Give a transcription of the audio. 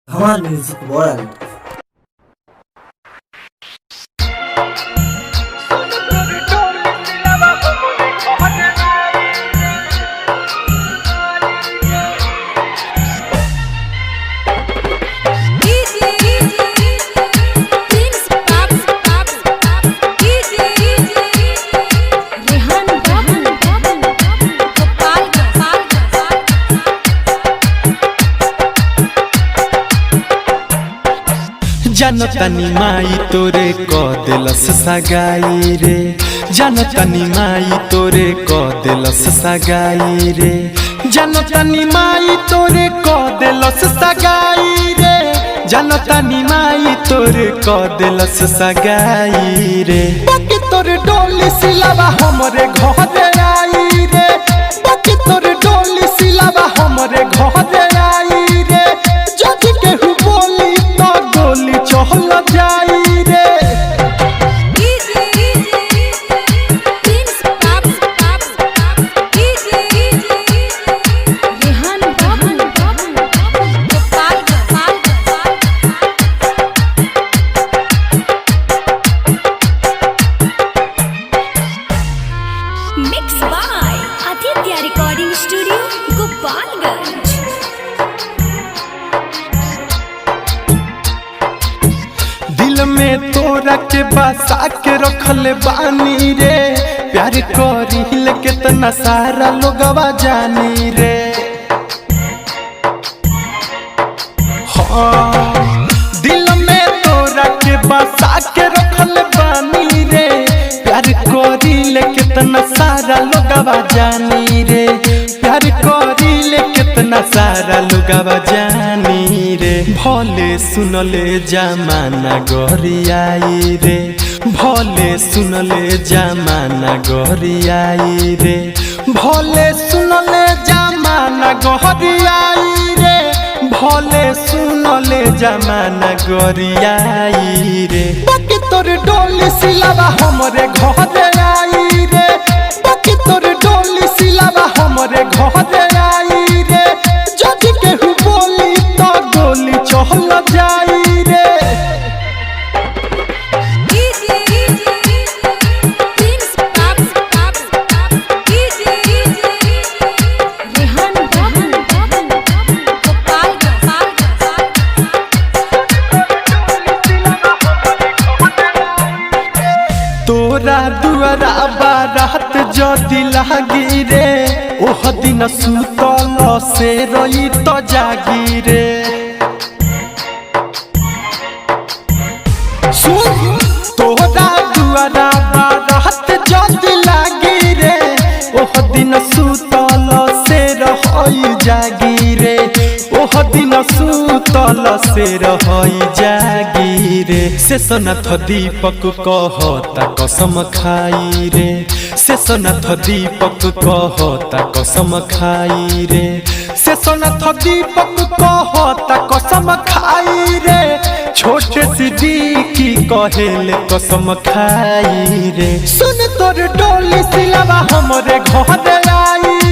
Hamal Music World. जनतनी माई तोरे क दिलस सगाई रे, जनतनी माई तोरे क दिलस सगाई रे, जनतनी माई तोरे क दिलस सगाई रे, जनतनी माई तोरे क दिलस सगाई रे। बाकी तोरे डोली सिलावा हमरे घरे आई रे, बाकी तोरे डोली सिलावा हमरे घरे आई रे। जज केहू बोली तो गोली चहल जाई रे। Mixed by Aditya Recording Studio, Gopalganj। दिल में तोरा के बसा के रखले बानी रे, प्यार करिल कितना सारा लोगवा जानी रे। हाँ, दिल में तोरा के बसा के रखले बानी रे, प्यार करिल कितना सारा लोगवा जानी रे, प्यार करिल कितना सारा लोगवा जानी रे। भले सुनले जमाना गरियाई रे, भले सुनले जमाना गरियाई रे, भले सुनले जमाना गरियाई रे, भले सुनले जमाना गरियाई रे। बाकी तोर डोली सिलावा हमरे घरे आई रे, बाकी तोर डोली सिलावा हमरे घरे आई रे। जज केहू बोली तो गोली चहल जाई रे। तोरा दुआरा बारात जदि लागी रे, ओह दिन सुतल से रही तो जागी रे। सुन तोरा दुआरा बारात जदि लागी रे, ओह दिन सुतल से रही जागी रे, ओह दिन सुतल से रही जागी रे। शेषनाथ दीपक कहता कसम खाई रे, शेषनाथ दीपक कहता कसम खाई रे, शेषनाथ दीपक कहता कसम खाई रे। छोटे सिद्दीकी कहेले कसम खाई रे। सुन तोर डोली सिलावा हमरे घरे आई